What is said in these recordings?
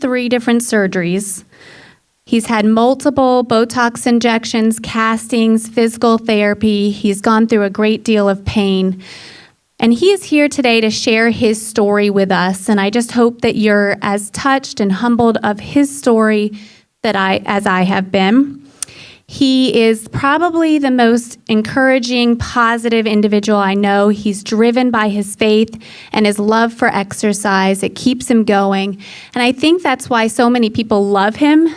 3 different surgeries. He's had multiple Botox injections, castings, physical therapy. He's gone through a great deal of pain. And he is here today to share his story with us. And I just hope that you're as touched and humbled of his story as I have been. He is probably the most encouraging, positive individual I know. He's driven by his faith and his love for exercise. It keeps him going. And I think that's why so many people love him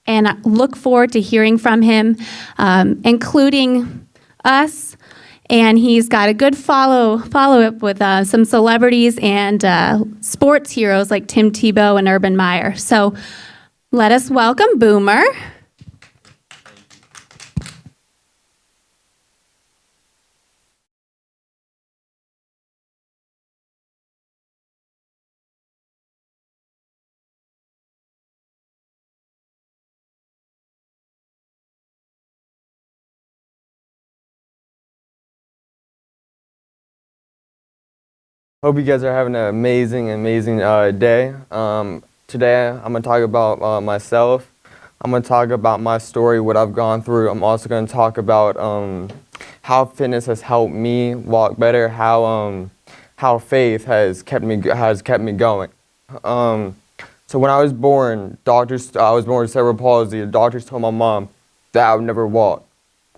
and look forward to hearing from him, including us. And he's got a good follow-up with some celebrities and sports heroes like Tim Tebow and Urban Meyer. So let us welcome Boomer. Hope you guys are having an amazing day. Today I'm going to talk about myself. I'm going to talk about my story, what I've gone through. I'm also going to talk about how fitness has helped me walk better, how faith has kept me going. So when I was born, I was born with cerebral palsy. The doctors told my mom that I would never walk.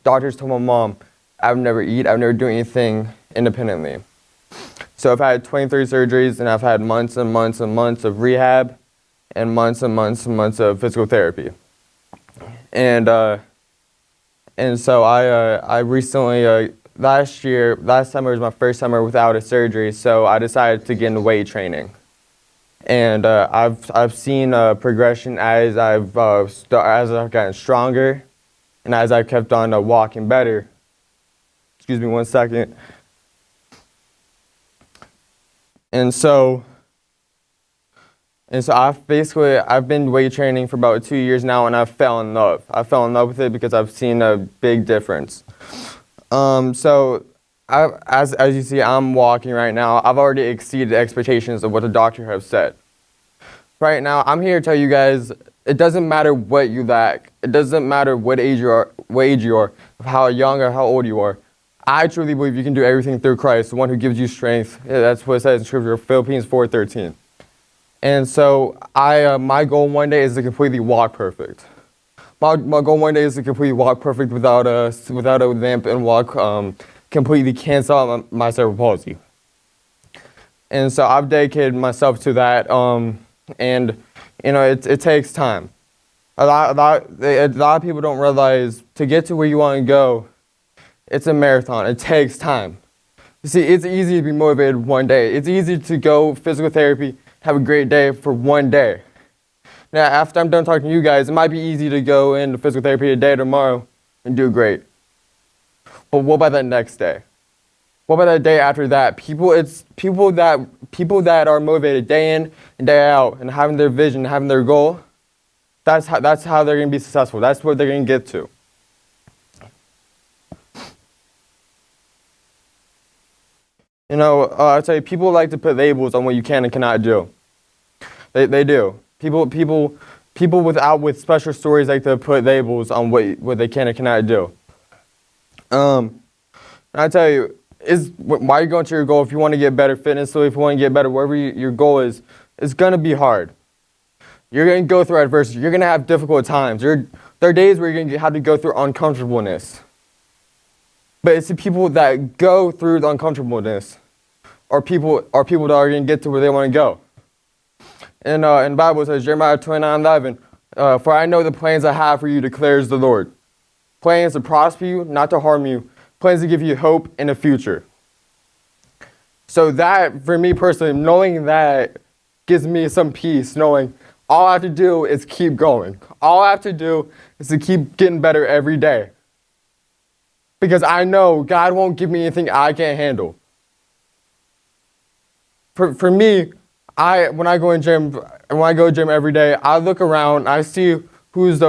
Doctors told my mom I would never eat, I would never do anything independently. So I've had 23 surgeries, and I've had months and months and months of rehab, and months and months and months of physical therapy. And so I recently, last summer was my first summer without a surgery, so I decided to get into weight training. And I've seen progression as I've gotten stronger, and as I've kept on walking better. Excuse me 1 second. And so I've been weight training for about 2 years now, and I fell in love. I fell in love with it because I've seen a big difference. So as you see, I'm walking right now. I've already exceeded expectations of what the doctor has said. Right now, I'm here to tell you guys, it doesn't matter what you lack. It doesn't matter what age you are, how young or how old you are. I truly believe you can do everything through Christ, the one who gives you strength. Yeah, that's what it says in Scripture, Philippians 4:13. And so my goal one day is to completely walk perfect. My goal one day is to completely walk perfect without a limp and walk completely cancel out my cerebral palsy. And so I've dedicated myself to that. And you know, it takes time. A lot of people don't realize to get to where you want to go, it's a marathon. It takes time. You see, it's easy to be motivated one day. It's easy to go physical therapy, have a great day for one day. Now, after I'm done talking to you guys, it might be easy to go into physical therapy today or tomorrow and do great. But what about that next day? What about that day after that? People that are motivated day in and day out and having their vision, having their goal, that's how they're going to be successful. That's what they're going to get to. You know, I'll tell you, people like to put labels on what you can and cannot do. They do. People with special stories like to put labels on what they can and cannot do. And I tell you, why are you going to your goal? If you want to get better fitness, so if you want to get better, wherever your goal is, it's going to be hard. You're going to go through adversity. You're going to have difficult times. There are days where you're going to have to go through uncomfortableness. But it's the people that go through the uncomfortableness are people that are going to get to where they want to go. And the Bible says, Jeremiah 29:11, for I know the plans I have for you, declares the Lord. Plans to prosper you, not to harm you. Plans to give you hope in the future. So that, for me personally, knowing that gives me some peace, knowing all I have to do is keep going. All I have to do is to keep getting better every day. Because I know God won't give me anything I can't handle. For me, when I go to gym every day, I look around, I see who's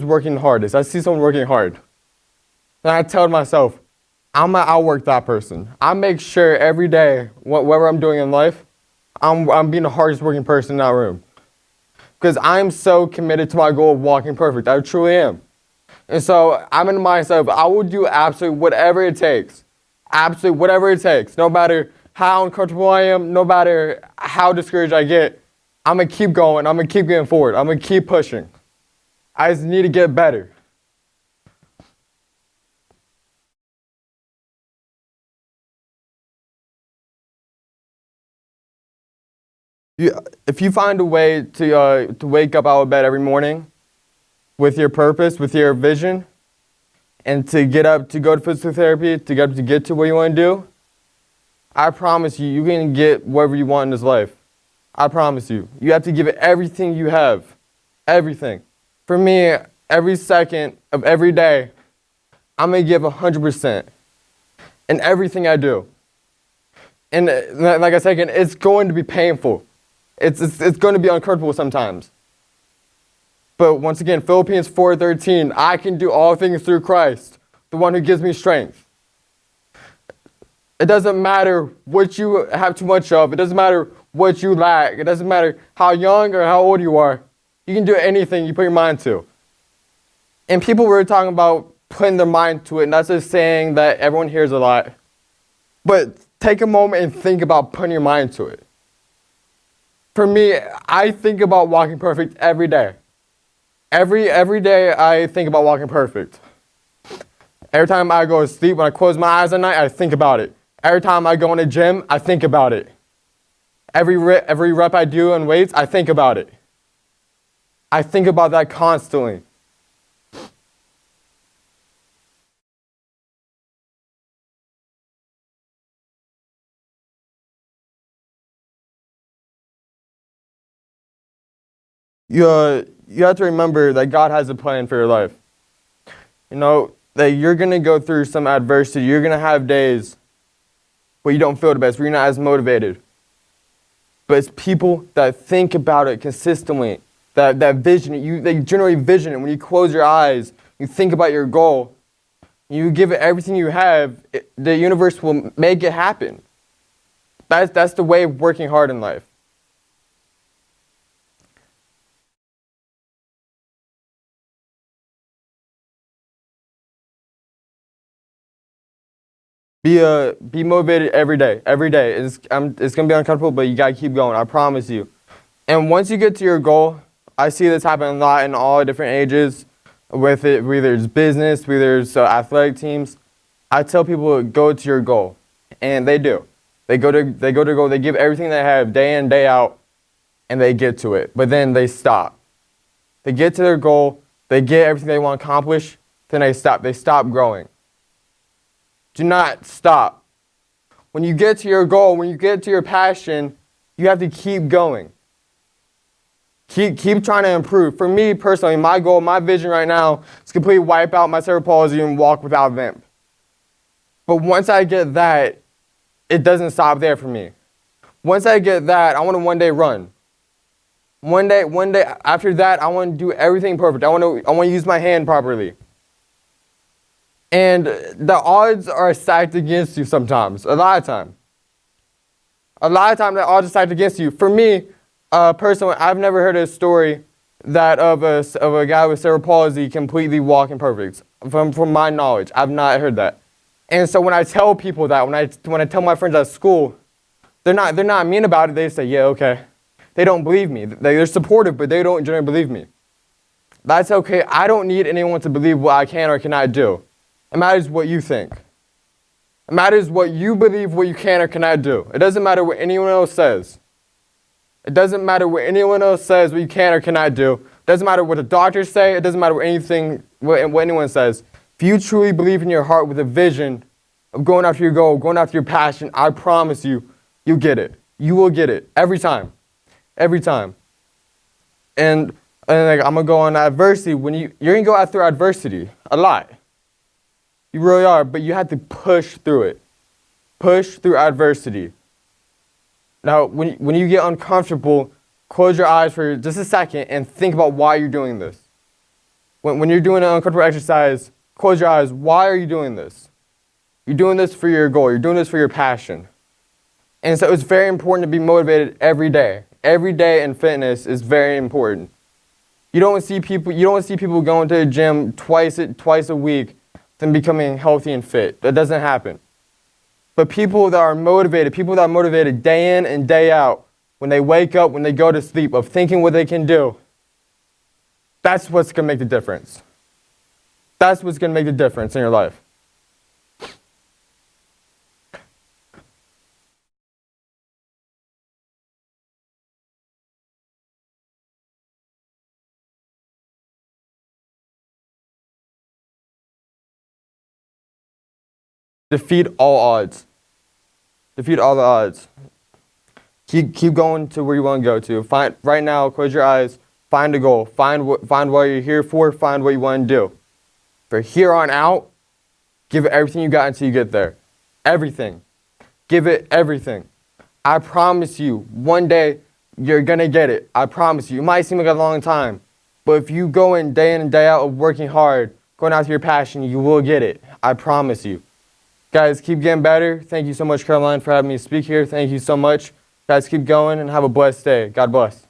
working hardest. I see someone working hard. And I tell myself, I'm going to outwork that person. I make sure every day, whatever I'm doing in life, I'm being the hardest working person in that room. because I'm so committed to my goal of walking perfect. I truly am. And so I'm in the mindset of I will do absolutely whatever it takes. Absolutely whatever it takes. No matter how uncomfortable I am, no matter how discouraged I get, I'm going to keep going. I'm going to keep getting forward. I'm going to keep pushing. I just need to get better. If you find a way to wake up out of bed every morning with your purpose, with your vision, and to get up to go to physical therapy, to get to what you want to do, I promise you, you can get whatever you want in this life. I promise you. You have to give it everything you have. Everything. For me, every second of every day, I'm going to give 100% in everything I do. And like I said again, it's going to be painful. It's going to be uncomfortable sometimes. But once again, Philippians 4:13, I can do all things through Christ, the one who gives me strength. It doesn't matter what you have too much of. It doesn't matter what you lack. It doesn't matter how young or how old you are. You can do anything you put your mind to. And people were talking about putting their mind to it, and that's just saying that everyone hears a lot. But take a moment and think about putting your mind to it. For me, I think about walking perfect every day. Every day I think about walking perfect. Every time I go to sleep, when I close my eyes at night, I think about it. Every time I go in the gym, I think about it. Every rep I do on weights, I think about it. I think about that constantly. You have to remember that God has a plan for your life. You know, that you're going to go through some adversity. You're going to have days where you don't feel the best, where you're not as motivated. But it's people that think about it consistently, that vision, they generate vision. And when you close your eyes, you think about your goal, you give it everything you have, the universe will make it happen. That's the way of working hard in life. Be motivated every day. Every day. It's going to be uncomfortable, but you got to keep going. I promise you. And once you get to your goal, I see this happen a lot in all different ages, with it, whether it's business, whether it's athletic teams. I tell people to go to your goal, and they do. They go to goal. They give everything they have day in, day out, and they get to it. But then they stop. They get to their goal. They get everything they want to accomplish. Then they stop. They stop growing. Do not stop. When you get to your goal, when you get to your passion, you have to keep going. Keep trying to improve. For me personally, my goal, my vision right now is to completely wipe out my cerebral palsy and walk without limp. But once I get that, it doesn't stop there for me. Once I get that, I want to one day run. One day after that, I want to do everything perfect. I want to use my hand properly. And the odds are stacked against you sometimes, a lot of time. A lot of time the odds are stacked against you. For me, personally, I've never heard a story that of a guy with cerebral palsy completely walking perfect. From my knowledge, I've not heard that. And so when I tell people that, when I tell my friends at school, they're not mean about it. They say, yeah, okay. They don't believe me. They're supportive, but they don't generally believe me. That's okay. I don't need anyone to believe what I can or cannot do. It matters what you think. It matters what you believe, what you can or cannot do. It doesn't matter what anyone else says. It doesn't matter what anyone else says, what you can or cannot do. It doesn't matter what the doctors say. It doesn't matter what anyone says. If you truly believe in your heart with a vision of going after your goal, going after your passion, I promise you, you'll get it. You will get it every time. Every time. And like, I'm going to go on adversity. You're going to go through adversity a lot. You really are, but you have to push through it. Push through adversity. Now, when you get uncomfortable, close your eyes for just a second and think about why you're doing this. When you're doing an uncomfortable exercise, close your eyes. Why are you doing this? You're doing this for your goal. You're doing this for your passion. And so it's very important to be motivated every day. Every day in fitness is very important. You don't see people going to the gym twice a week, then becoming healthy and fit. That doesn't happen. But people that are motivated day in and day out, when they wake up, when they go to sleep, of thinking what they can do, that's what's going to make the difference. That's what's going to make the difference in your life. Defeat all odds. Defeat all the odds. Keep going to where you want to go to. Right now, close your eyes. Find a goal. Find what you're here for. Find what you want to do. From here on out, give it everything you got until you get there. Everything. Give it everything. I promise you, one day, you're going to get it. I promise you. It might seem like a long time, but if you go in and day out of working hard, going after your passion, you will get it. I promise you. Guys, keep getting better. Thank you so much, Caroline, for having me speak here. Thank you so much. Guys, keep going and have a blessed day. God bless.